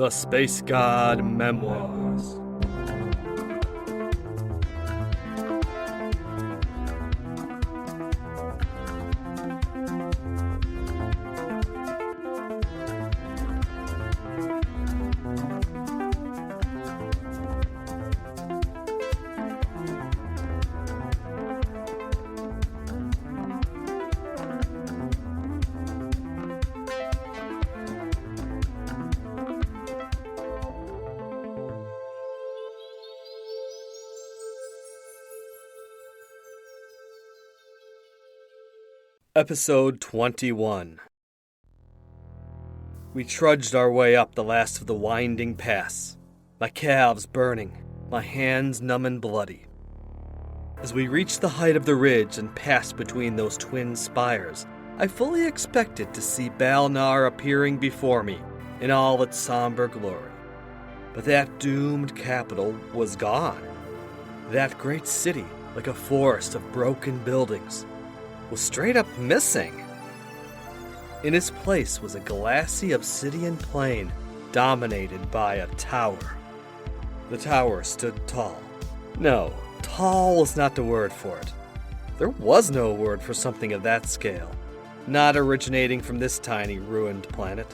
The Space God Memoirs. Episode 21. We trudged our way up the last of the winding pass, my calves burning, my hands numb and bloody. As we reached the height of the ridge and passed between those twin spires, I fully expected to see Balnar appearing before me in all its somber glory. But that doomed capital was gone. That great city, like a forest of broken buildings, was straight up missing. In its place was a glassy obsidian plain dominated by a tower. The tower stood tall. No, tall was not the word for it. There was no word for something of that scale, not originating from this tiny ruined planet.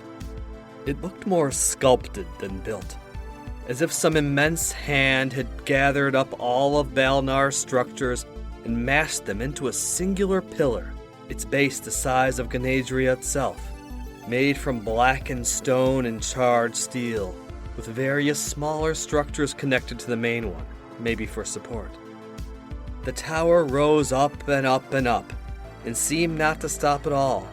It looked more sculpted than built, as if some immense hand had gathered up all of Balnar's structures and mashed them into a singular pillar, its base the size of Ganadria itself, made from blackened stone and charred steel, with various smaller structures connected to the main one, maybe for support. The tower rose up and up and up, and seemed not to stop at all,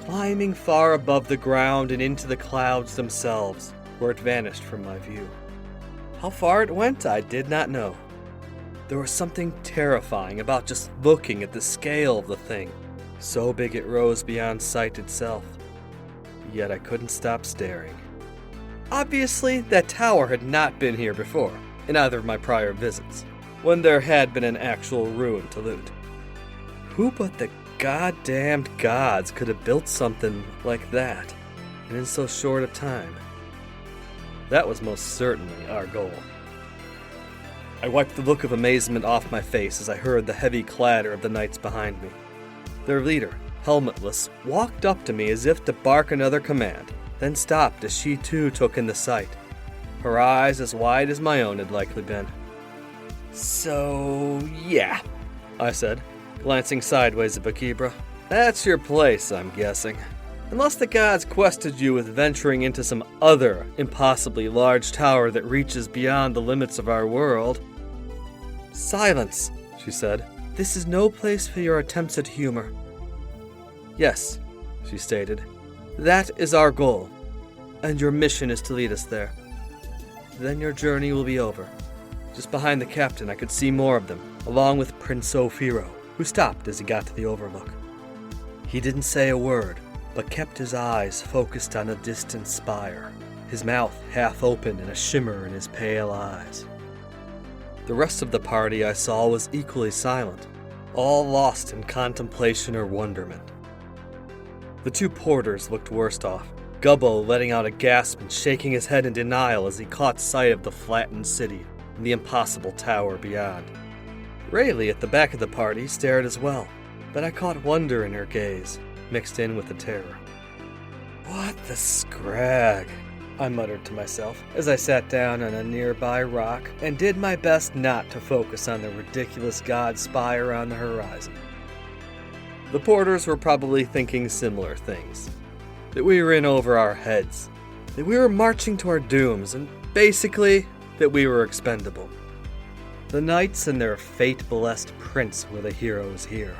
climbing far above the ground and into the clouds themselves, where it vanished from my view. How far it went, I did not know. There was something terrifying about just looking at the scale of the thing. So big it rose beyond sight itself. Yet I couldn't stop staring. Obviously, that tower had not been here before, in either of my prior visits, when there had been an actual ruin to loot. Who but the goddamned gods could have built something like that, and in so short a time? That was most certainly our goal. I wiped the look of amazement off my face as I heard the heavy clatter of the knights behind me. Their leader, helmetless, walked up to me as if to bark another command, then stopped as she too took in the sight, her eyes as wide as my own had likely been. "So, yeah," I said, glancing sideways at Bakibra. "That's your place, I'm guessing. Unless the gods quested you with venturing into some other impossibly large tower that reaches beyond the limits of our world." "Silence," she said. "This is no place for your attempts at humor." "Yes," she stated. "That is our goal, and your mission is to lead us there. Then your journey will be over." Just behind the captain I could see more of them, along with Prince Ophiro, who stopped as he got to the overlook. He didn't say a word, but kept his eyes focused on a distant spire, his mouth half open and a shimmer in his pale eyes. The rest of the party I saw was equally silent, all lost in contemplation or wonderment. The two porters looked worst off, Gubbo letting out a gasp and shaking his head in denial as he caught sight of the flattened city and the impossible tower beyond. Raeli at the back of the party stared as well, but I caught wonder in her gaze, mixed in with the terror. "What the scrag," I muttered to myself as I sat down on a nearby rock and did my best not to focus on the ridiculous god spire on the horizon. The porters were probably thinking similar things. That we were in over our heads. That we were marching to our dooms, and basically, that we were expendable. The knights and their fate-blessed prince were the heroes here.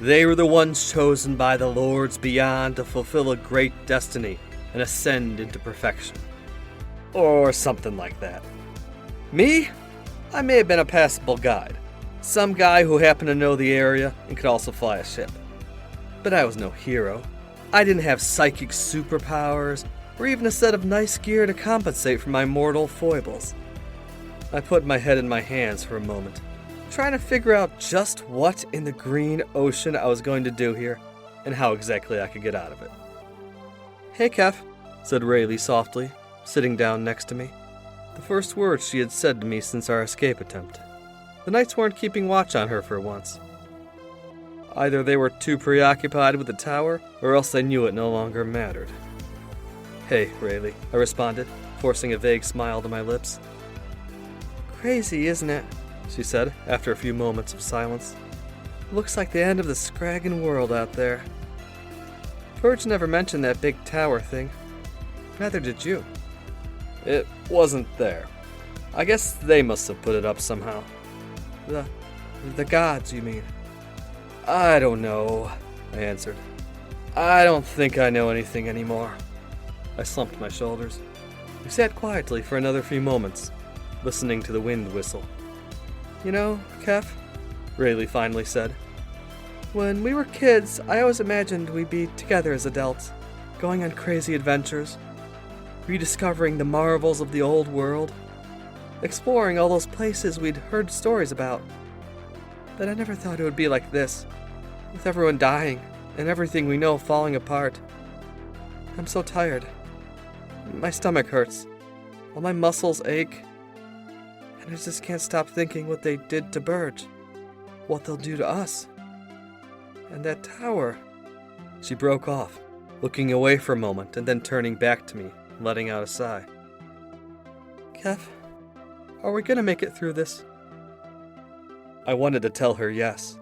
They were the ones chosen by the lords beyond to fulfill a great destiny and ascend into perfection. Or something like that. Me? I may have been a passable guide. Some guy who happened to know the area and could also fly a ship. But I was no hero. I didn't have psychic superpowers or even a set of nice gear to compensate for my mortal foibles. I put my head in my hands for a moment, trying to figure out just what in the green ocean I was going to do here and how exactly I could get out of it. "Hey, Keph," said Raeli softly, sitting down next to me. The first words she had said to me since our escape attempt. The knights weren't keeping watch on her for once. Either they were too preoccupied with the tower, or else they knew it no longer mattered. "Hey, Raeli," I responded, forcing a vague smile to my lips. "Crazy, isn't it?" she said, after a few moments of silence. "Looks like the end of the Scraggin world out there. Purge never mentioned that big tower thing. Neither did you." "It wasn't there. I guess they must have put it up somehow." The gods, you mean?" "I don't know," I answered. "I don't think I know anything anymore." I slumped my shoulders. We sat quietly for another few moments, listening to the wind whistle. "You know, Keph," Raeli finally said, "when we were kids, I always imagined we'd be together as adults, going on crazy adventures, rediscovering the marvels of the old world, exploring all those places we'd heard stories about. But I never thought it would be like this, with everyone dying and everything we know falling apart. I'm so tired. My stomach hurts. All my muscles ache. And I just can't stop thinking what they did to Burge, what they'll do to us. And that tower." She broke off, looking away for a moment and then turning back to me, letting out a sigh. "Keph, are we gonna make it through this?" I wanted to tell her yes,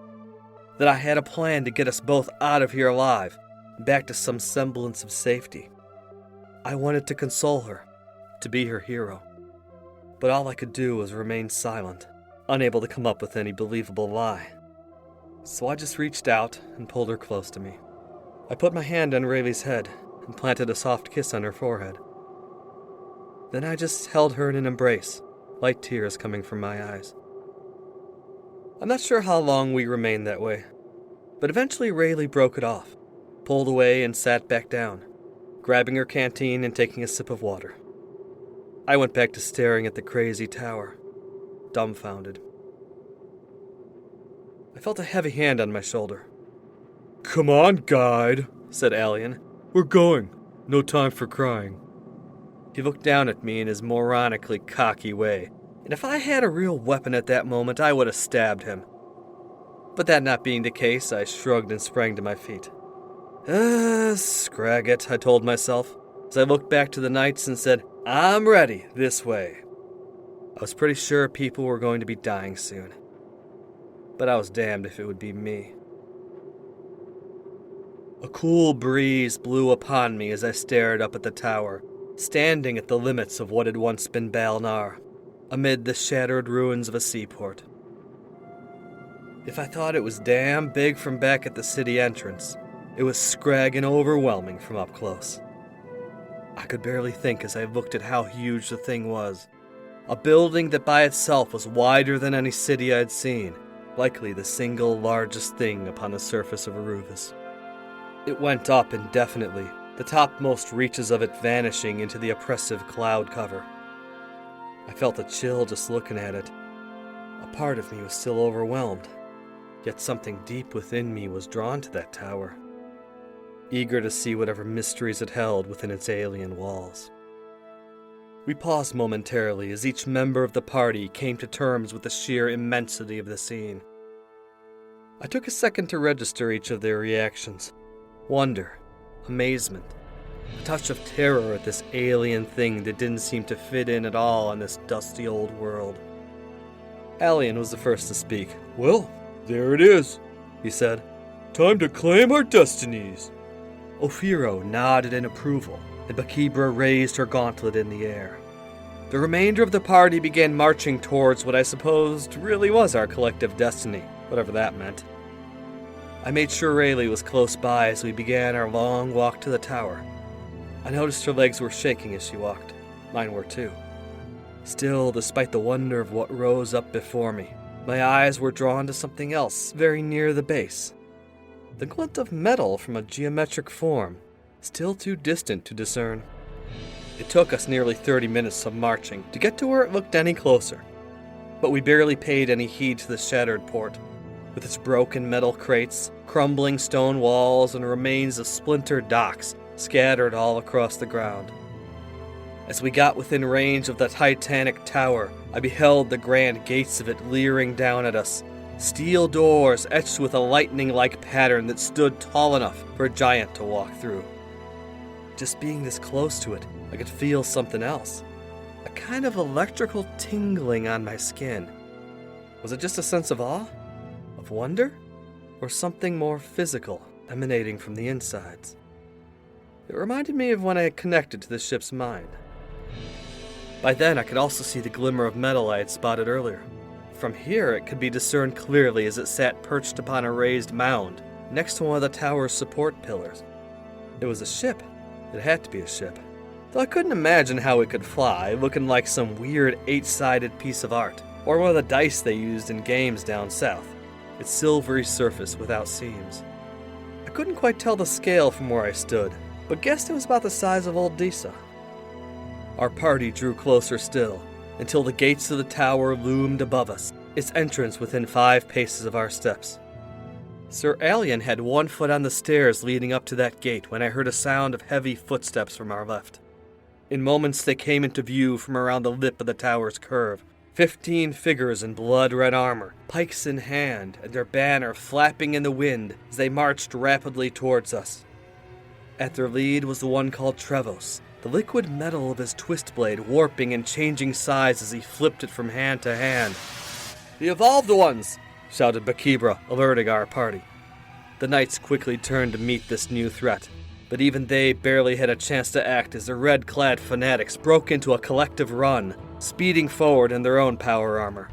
that I had a plan to get us both out of here alive, back to some semblance of safety. I wanted to console her, to be her hero. But all I could do was remain silent, unable to come up with any believable lie. So I just reached out and pulled her close to me. I put my hand on Raeli's head and planted a soft kiss on her forehead. Then I just held her in an embrace, light tears coming from my eyes. I'm not sure how long we remained that way, but eventually Raeli broke it off, pulled away and sat back down, grabbing her canteen and taking a sip of water. I went back to staring at the crazy tower, dumbfounded. I felt a heavy hand on my shoulder. "Come on, guide," said Alien. "We're going. No time for crying." He looked down at me in his moronically cocky way, and if I had a real weapon at that moment, I would have stabbed him. But that not being the case, I shrugged and sprang to my feet. Scrag it, I told myself, as I looked back to the knights and said, "I'm ready, this way." I was pretty sure people were going to be dying soon, but I was damned if it would be me. A cool breeze blew upon me as I stared up at the tower, standing at the limits of what had once been Balnar, amid the shattered ruins of a seaport. If I thought it was damn big from back at the city entrance, it was scraggin' overwhelming from up close. I could barely think as I looked at how huge the thing was. A building that by itself was wider than any city I'd seen, likely the single largest thing upon the surface of Aruvis. It went up indefinitely, the topmost reaches of it vanishing into the oppressive cloud cover. I felt a chill just looking at it. A part of me was still overwhelmed, yet something deep within me was drawn to that tower, eager to see whatever mysteries it held within its alien walls. We paused momentarily as each member of the party came to terms with the sheer immensity of the scene. I took a second to register each of their reactions. Wonder, amazement, a touch of terror at this alien thing that didn't seem to fit in at all in this dusty old world. Alien was the first to speak. "Well, there it is," he said. "Time to claim our destinies." Ophiro nodded in approval, and Bakibra raised her gauntlet in the air. The remainder of the party began marching towards what I supposed really was our collective destiny, whatever that meant. I made sure Raeli was close by as we began our long walk to the tower. I noticed her legs were shaking as she walked. Mine were too. Still, despite the wonder of what rose up before me, my eyes were drawn to something else very near the base. The glint of metal from a geometric form, still too distant to discern. It took us nearly 30 minutes of marching to get to where it looked any closer, but we barely paid any heed to the shattered port, with its broken metal crates, crumbling stone walls, and remains of splintered docks scattered all across the ground. As we got within range of the Titanic tower, I beheld the grand gates of it leering down at us, steel doors etched with a lightning-like pattern that stood tall enough for a giant to walk through. Just being this close to it, I could feel something else. A kind of electrical tingling on my skin. Was it just a sense of awe? Of wonder? Or something more physical, emanating from the insides? It reminded me of when I had connected to the ship's mind. By then, I could also see the glimmer of metal I had spotted earlier. From here, it could be discerned clearly as it sat perched upon a raised mound, next to one of the tower's support pillars. It was a ship. It had to be a ship. Though I couldn't imagine how it could fly, looking like some weird 8-sided piece of art, or one of the dice they used in games down south, its silvery surface without seams. I couldn't quite tell the scale from where I stood, but guessed it was about the size of old Disa. Our party drew closer still, until the gates of the tower loomed above us, its entrance within 5 paces of our steps. Sir Alien had 1 foot on the stairs leading up to that gate when I heard a sound of heavy footsteps from our left. In moments they came into view from around the lip of the tower's curve, 15 figures in blood-red armor, pikes in hand, and their banner flapping in the wind as they marched rapidly towards us. At their lead was the one called Trevos, the liquid metal of his twist blade warping and changing size as he flipped it from hand to hand. "The evolved ones!" shouted Bakibra, alerting our party. The knights quickly turned to meet this new threat, but even they barely had a chance to act as the red-clad fanatics broke into a collective run, speeding forward in their own power armor.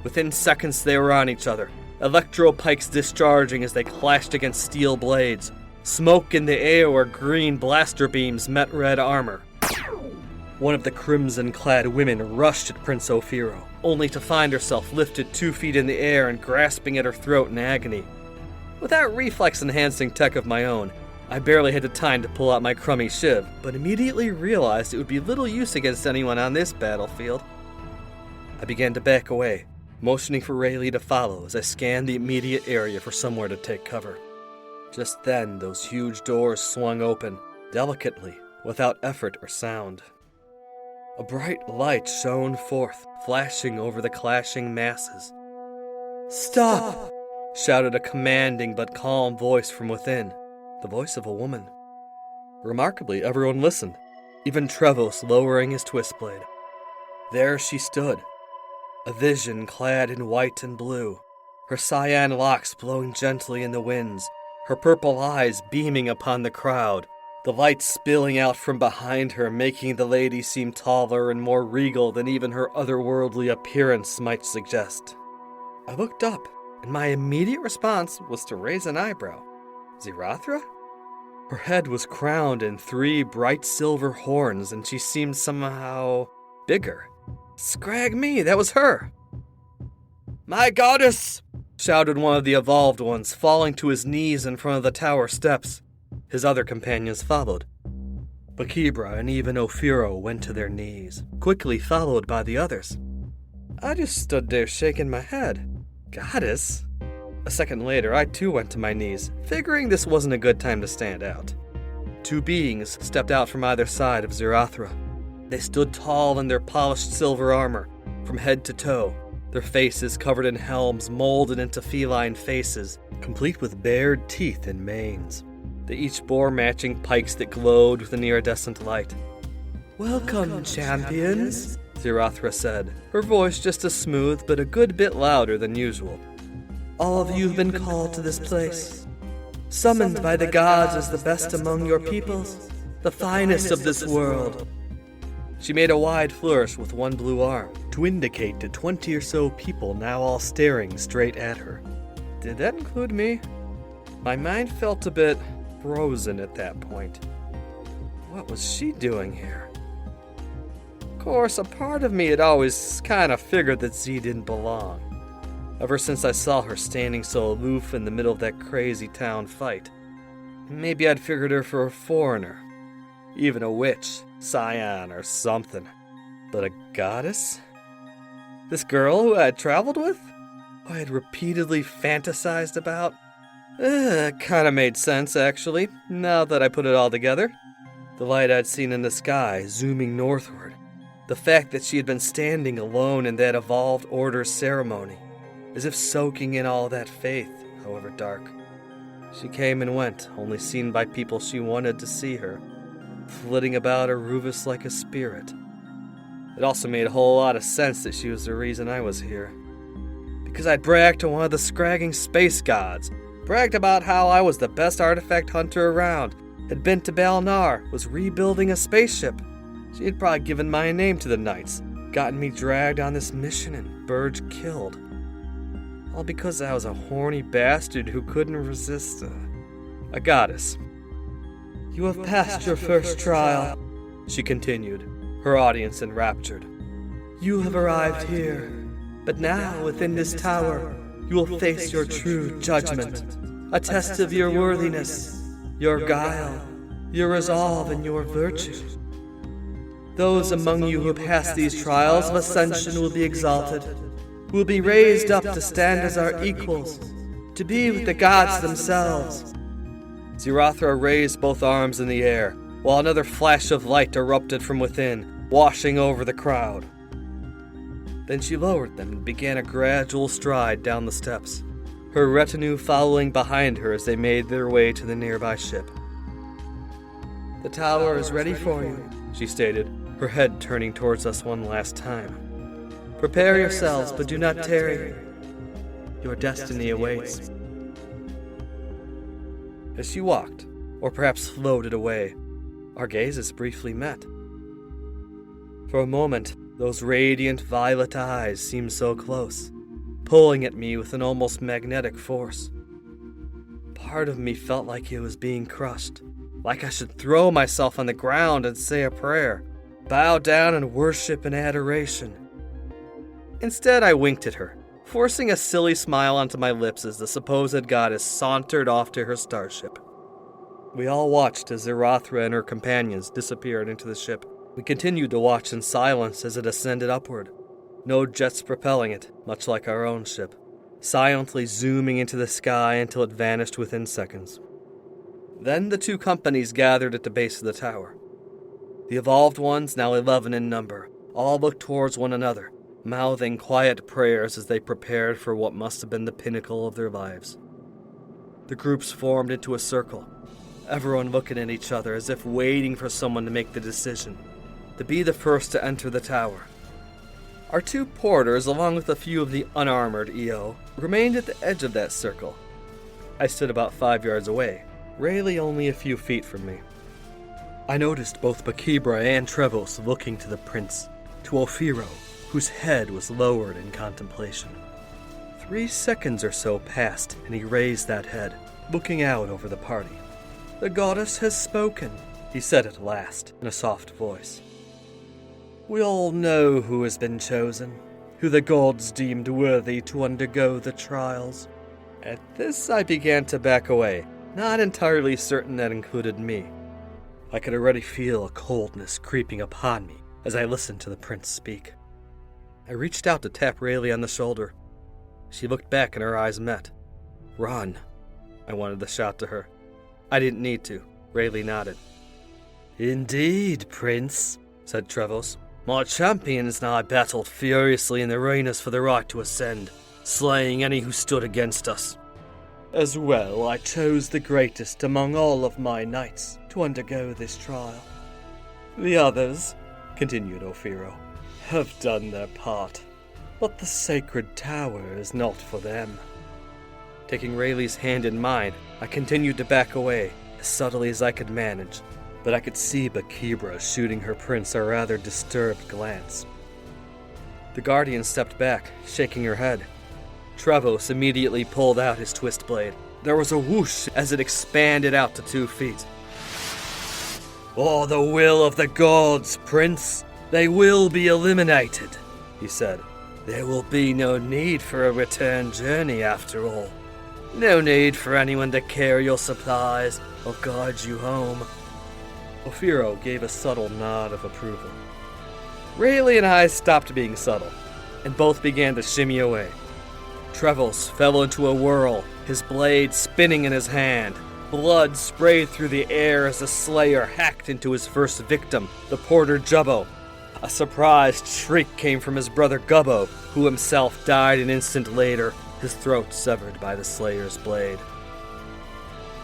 Within seconds they were on each other, electro pikes discharging as they clashed against steel blades, smoke in the air where green blaster beams met red armor. One of the crimson-clad women rushed at Prince Ophiro, only to find herself lifted 2 feet in the air and grasping at her throat in agony. Without reflex-enhancing tech of my own, I barely had the time to pull out my crummy shiv, but immediately realized it would be little use against anyone on this battlefield. I began to back away, motioning for Raeli to follow as I scanned the immediate area for somewhere to take cover. Just then, those huge doors swung open, delicately, without effort or sound. A bright light shone forth, flashing over the clashing masses. "Stop!" shouted a commanding but calm voice from within, the voice of a woman. Remarkably, everyone listened, even Trevos lowering his twist blade. There she stood, a vision clad in white and blue, her cyan locks blowing gently in the winds, her purple eyes beaming upon the crowd, the light spilling out from behind her, making the lady seem taller and more regal than even her otherworldly appearance might suggest. I looked up, and my immediate response was to raise an eyebrow. Zirathra? Her head was crowned in 3 bright silver horns, and she seemed somehow bigger. Scrag me, that was her! "My goddess!" shouted one of the evolved ones, falling to his knees in front of the tower steps. His other companions followed. Bakibra and even Ophiro went to their knees, quickly followed by the others. I just stood there shaking my head. Goddess? A second later, I too went to my knees, figuring this wasn't a good time to stand out. 2 beings stepped out from either side of Zirathra. They stood tall in their polished silver armor, from head to toe, their faces covered in helms molded into feline faces, complete with bared teeth and manes. They each bore matching pikes that glowed with an iridescent light. "Welcome, champions," Zirathra said, her voice just as smooth but a good bit louder than usual. "All of you have been called to this place, summoned by the gods as the best among your peoples, the finest of this world." She made a wide flourish with one blue arm to indicate to 20 or so people now all staring straight at her. Did that include me? My mind felt a bit frozen at that point. What was she doing here? Of course, a part of me had always kind of figured that Z didn't belong, ever since I saw her standing so aloof in the middle of that crazy town fight. Maybe I'd figured her for a foreigner, even a witch, scion, or something. But a goddess? This girl who I had traveled with? Who I had repeatedly fantasized about? Kinda made sense, actually, now that I put it all together. The light I'd seen in the sky, zooming northward. The fact that she had been standing alone in that evolved order ceremony, as if soaking in all that faith, however dark. She came and went, only seen by people she wanted to see her, flitting about Aruvus like a spirit. It also made a whole lot of sense that she was the reason I was here. Because I'd bragged to one of the scragging space gods, bragged about how I was the best artifact hunter around, had been to Balnar, was rebuilding a spaceship. She had probably given my name to the knights, gotten me dragged on this mission and Burge killed. All because I was a horny bastard who couldn't resist a goddess. "You have passed your first trial," she continued, her audience enraptured. "You have arrived here, but now within this tower, you will face your true judgment, a test of your worthiness, your guile, your resolve, and your virtue. Those among you who pass these trials of ascension will be exalted, will be raised up to stand as our equals, to be with the gods themselves." Zirathra raised both arms in the air, while another flash of light erupted from within, washing over the crowd. Then she lowered them and began a gradual stride down the steps, her retinue following behind her as they made their way to the nearby ship. "The tower is ready for you," she stated, her head turning towards us one last time. "Prepare yourselves, but do not tarry. Your destiny awaits." As she walked, or perhaps floated away, our gazes briefly met. For a moment, those radiant violet eyes seemed so close, pulling at me with an almost magnetic force. Part of me felt like it was being crushed, like I should throw myself on the ground and say a prayer, bow down in worship and adoration. Instead, I winked at her, forcing a silly smile onto my lips as the supposed goddess sauntered off to her starship. We all watched as Zirathra and her companions disappeared into the ship. We continued to watch in silence as it ascended upward, no jets propelling it, much like our own ship, silently zooming into the sky until it vanished within seconds. Then the two companies gathered at the base of the tower. The evolved ones, now 11 in number, all looked towards one another, mouthing quiet prayers as they prepared for what must have been the pinnacle of their lives. The groups formed into a circle, everyone looking at each other as if waiting for someone to make the decision, to be the first to enter the tower. Our two porters, along with a few of the unarmored EO, remained at the edge of that circle. I stood about 5 yards away, Raeli only a few feet from me. I noticed both Bakibra and Trevos looking to the prince, to Ophiro, whose head was lowered in contemplation. 3 seconds or so passed, and he raised that head, looking out over the party. "The goddess has spoken," he said at last, in a soft voice. "We all know who has been chosen, who the gods deemed worthy to undergo the trials." At this, I began to back away, not entirely certain that included me. I could already feel a coldness creeping upon me as I listened to the prince speak. I reached out to tap Raeli on the shoulder. She looked back and her eyes met. "Run," I wanted to shout to her. I didn't need to. Raeli nodded. "Indeed, Prince," said Trevos. "My champions and I battled furiously in the arenas for the right to ascend, slaying any who stood against us. As well, I chose the greatest among all of my knights to undergo this trial. The others," continued Ophiro, "have done their part, but the sacred tower is not for them." Taking Raeli's hand in mine, I continued to back away, as subtly as I could manage, but I could see Bakibra shooting her prince a rather disturbed glance. The guardian stepped back, shaking her head. Trevos immediately pulled out his twist blade. There was a whoosh as it expanded out to 2 feet. "For the will of the gods, Prince, they will be eliminated," he said. "There will be no need for a return journey after all. No need for anyone to carry your supplies or guide you home." Ophiro gave a subtle nod of approval. Raeli and I stopped being subtle, and both began to shimmy away. Trevos fell into a whirl, his blade spinning in his hand, Blood sprayed through the air as the slayer hacked into his first victim, the porter Jubbo. A surprised shriek came from his brother Gubbo, who himself died an instant later, his throat severed by the slayer's blade.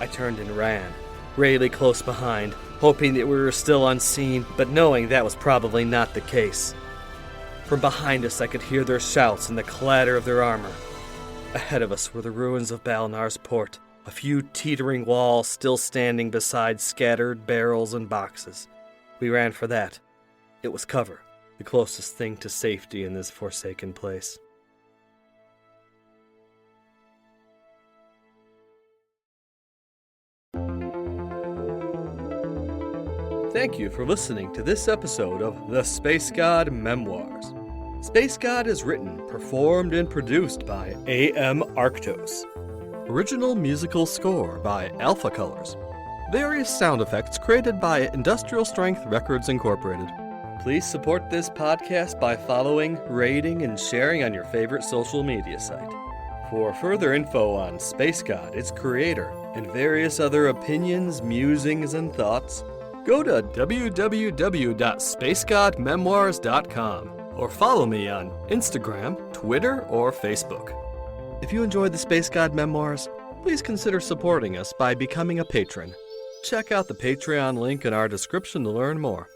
I turned and ran, Raeli close behind, hoping that we were still unseen, but knowing that was probably not the case. From behind us I could hear their shouts and the clatter of their armor. Ahead of us were the ruins of Balnar's port, a few teetering walls still standing beside scattered barrels and boxes. We ran for that. It was cover, the closest thing to safety in this forsaken place. Thank you for listening to this episode of The Space God Memoirs. Space God is written, performed, and produced by A.M. Arctos. Original musical score by Alpha Colors. Various sound effects created by Industrial Strength Records Incorporated. Please support this podcast by following, rating, and sharing on your favorite social media site. For further info on Space God, its creator, and various other opinions, musings, and thoughts, go to www.spacegodmemoirs.com or follow me on Instagram, Twitter, or Facebook. If you enjoyed the Space God Memoirs, please consider supporting us by becoming a patron. Check out the Patreon link in our description to learn more.